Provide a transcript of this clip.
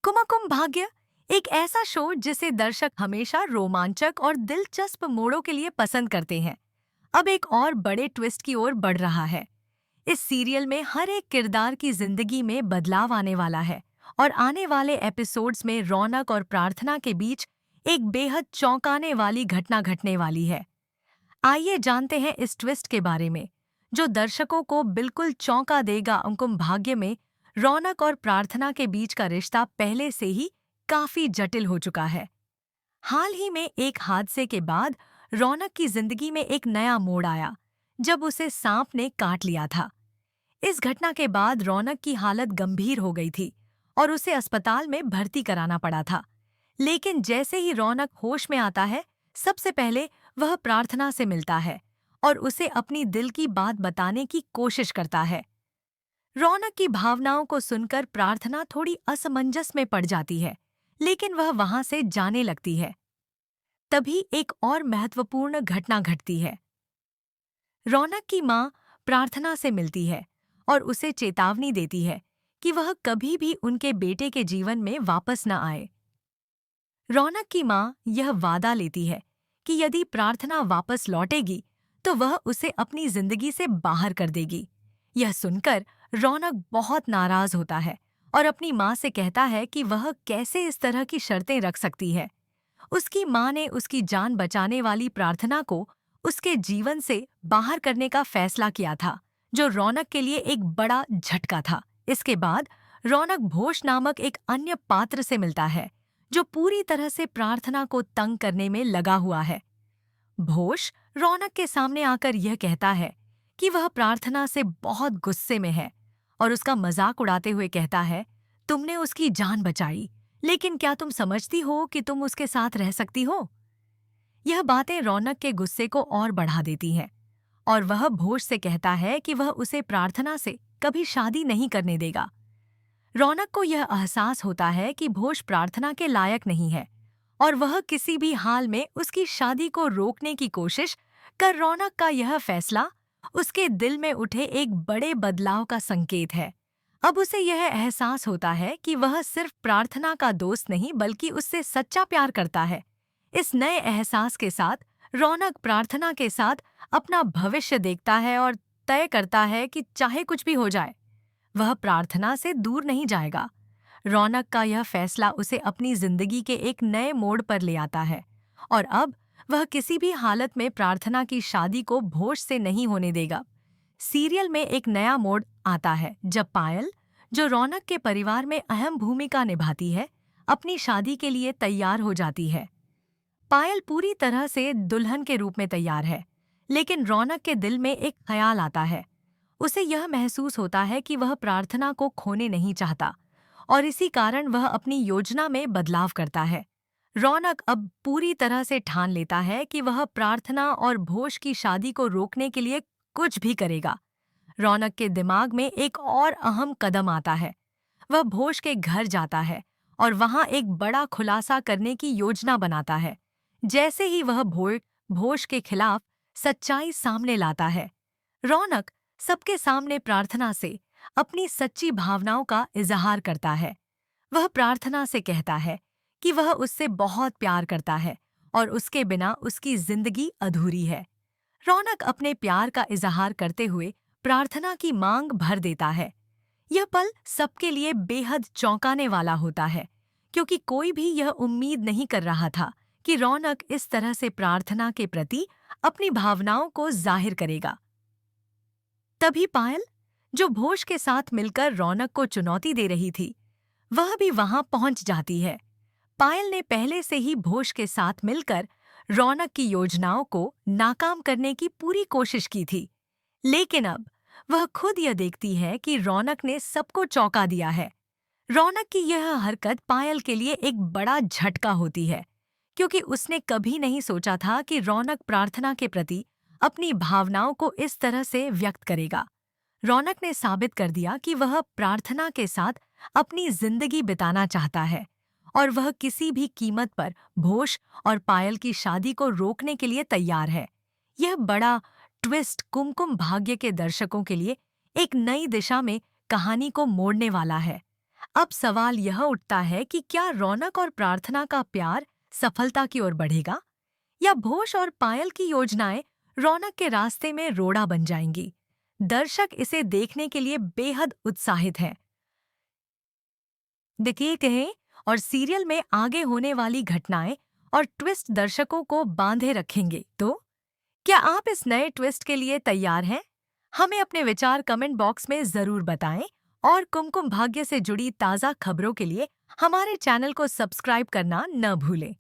कुमकुम भाग्य एक ऐसा शो जिसे दर्शक हमेशा रोमांचक और दिलचस्प मोड़ों के लिए पसंद करते हैं। अब एक और बड़े ट्विस्ट की ओर बढ़ रहा है। इस सीरियल में हर एक किरदार की जिंदगी में बदलाव आने वाला है और आने वाले एपिसोड्स में रौनक और प्रार्थना के बीच एक बेहद चौंकाने वाली घटना घटने वाली है। आइए जानते हैं इस ट्विस्ट के बारे में, जो दर्शकों को बिल्कुल चौंका देगा। कुमकुम भाग्य में रौनक और प्रार्थना के बीच का रिश्ता पहले से ही काफी जटिल हो चुका है। हाल ही में एक हादसे के बाद रौनक की जिंदगी में एक नया मोड़ आया, जब उसे सांप ने काट लिया था। इस घटना के बाद रौनक की हालत गंभीर हो गई थी और उसे अस्पताल में भर्ती कराना पड़ा था। लेकिन जैसे ही रौनक होश में आता है, सबसे पहले वह प्रार्थना से मिलता है और उसे अपनी दिल की बात बताने की कोशिश करता है। रौनक की भावनाओं को सुनकर प्रार्थना थोड़ी असमंजस में पड़ जाती है, लेकिन वह वहां से जाने लगती है। तभी एक और महत्वपूर्ण घटना घटती है। रौनक की मां प्रार्थना से मिलती है और उसे चेतावनी देती है कि वह कभी भी उनके बेटे के जीवन में वापस न आए। रौनक की मां यह वादा लेती है कि यदि प्रार्थना वापस लौटेगी तो वह उसे अपनी जिंदगी से बाहर कर देगी। यह सुनकर रौनक बहुत नाराज होता है और अपनी मां से कहता है कि वह कैसे इस तरह की शर्तें रख सकती है। उसकी मां ने उसकी जान बचाने वाली प्रार्थना को उसके जीवन से बाहर करने का फैसला किया था, जो रौनक के लिए एक बड़ा झटका था। इसके बाद रौनक भोज नामक एक अन्य पात्र से मिलता है, जो पूरी तरह से प्रार्थना को तंग करने में लगा हुआ है। भोज रौनक के सामने आकर यह कहता है कि वह प्रार्थना से बहुत गुस्से में है और उसका मजाक उड़ाते हुए कहता है, तुमने उसकी जान बचाई, लेकिन क्या तुम समझती हो कि तुम उसके साथ रह सकती हो? यह बातें रौनक के गुस्से को और बढ़ा देती हैं और वह भोज से कहता है कि वह उसे प्रार्थना से कभी शादी नहीं करने देगा। रौनक को यह एहसास होता है कि भोज प्रार्थना के लायक नहीं है और वह किसी भी हाल में उसकी शादी को रोकने की कोशिश कर। रौनक का यह फैसला उसके दिल में उठे एक बड़े बदलाव का संकेत है। अब उसे यह एहसास होता है कि वह सिर्फ प्रार्थना का दोस्त नहीं बल्कि उससे सच्चा प्यार करता है। इस नए एहसास के साथ रौनक प्रार्थना के साथ अपना भविष्य देखता है और तय करता है कि चाहे कुछ भी हो जाए, वह प्रार्थना से दूर नहीं जाएगा। रौनक का यह फैसला उसे अपनी जिंदगी के एक नए मोड़ पर ले आता है और अब वह किसी भी हालत में प्रार्थना की शादी को भोज से नहीं होने देगा। सीरियल में एक नया मोड़ आता है जब पायल, जो रौनक के परिवार में अहम भूमिका निभाती है, अपनी शादी के लिए तैयार हो जाती है। पायल पूरी तरह से दुल्हन के रूप में तैयार है, लेकिन रौनक के दिल में एक ख्याल आता है। उसे यह महसूस होता है कि वह प्रार्थना को खोने नहीं चाहता और इसी कारण वह अपनी योजना में बदलाव करता है। रौनक अब पूरी तरह से ठान लेता है कि वह प्रार्थना और भोज की शादी को रोकने के लिए कुछ भी करेगा। रौनक के दिमाग में एक और अहम कदम आता है। वह भोज के घर जाता है और वहां एक बड़ा खुलासा करने की योजना बनाता है। जैसे ही वह भोज के खिलाफ सच्चाई सामने लाता है, रौनक सबके सामने प्रार्थना से अपनी सच्ची भावनाओं का इजहार करता है। वह प्रार्थना से कहता है कि वह उससे बहुत प्यार करता है और उसके बिना उसकी जिंदगी अधूरी है। रौनक अपने प्यार का इजहार करते हुए प्रार्थना की मांग भर देता है। यह पल सबके लिए बेहद चौंकाने वाला होता है, क्योंकि कोई भी यह उम्मीद नहीं कर रहा था कि रौनक इस तरह से प्रार्थना के प्रति अपनी भावनाओं को जाहिर करेगा। तभी पायल, जो भोज के साथ मिलकर रौनक को चुनौती दे रही थी, वह भी वहां पहुंच जाती है। पायल ने पहले से ही भोज के साथ मिलकर रौनक की योजनाओं को नाकाम करने की पूरी कोशिश की थी, लेकिन अब वह खुद यह देखती है कि रौनक ने सबको चौंका दिया है। रौनक की यह हरकत पायल के लिए एक बड़ा झटका होती है, क्योंकि उसने कभी नहीं सोचा था कि रौनक प्रार्थना के प्रति अपनी भावनाओं को इस तरह से व्यक्त करेगा। रौनक ने साबित कर दिया कि वह प्रार्थना के साथ अपनी जिंदगी बिताना चाहता है और वह किसी भी कीमत पर भोज और पायल की शादी को रोकने के लिए तैयार है। यह बड़ा ट्विस्ट कुमकुम भाग्य के दर्शकों के लिए एक नई दिशा में कहानी को मोड़ने वाला है। अब सवाल यह उठता है कि क्या रौनक और प्रार्थना का प्यार सफलता की ओर बढ़ेगा, या घोष और पायल की योजनाएं रौनक के रास्ते में रोड़ा बन जाएंगी। दर्शक इसे देखने के लिए बेहद उत्साहित हैं। देखिए कहें, और सीरियल में आगे होने वाली घटनाएं और ट्विस्ट दर्शकों को बांधे रखेंगे। तो क्या आप इस नए ट्विस्ट के लिए तैयार हैं? हमें अपने विचार कमेंट बॉक्स में जरूर बताएं, और कुमकुम भाग्य से जुड़ी ताज़ा खबरों के लिए हमारे चैनल को सब्सक्राइब करना न भूलें।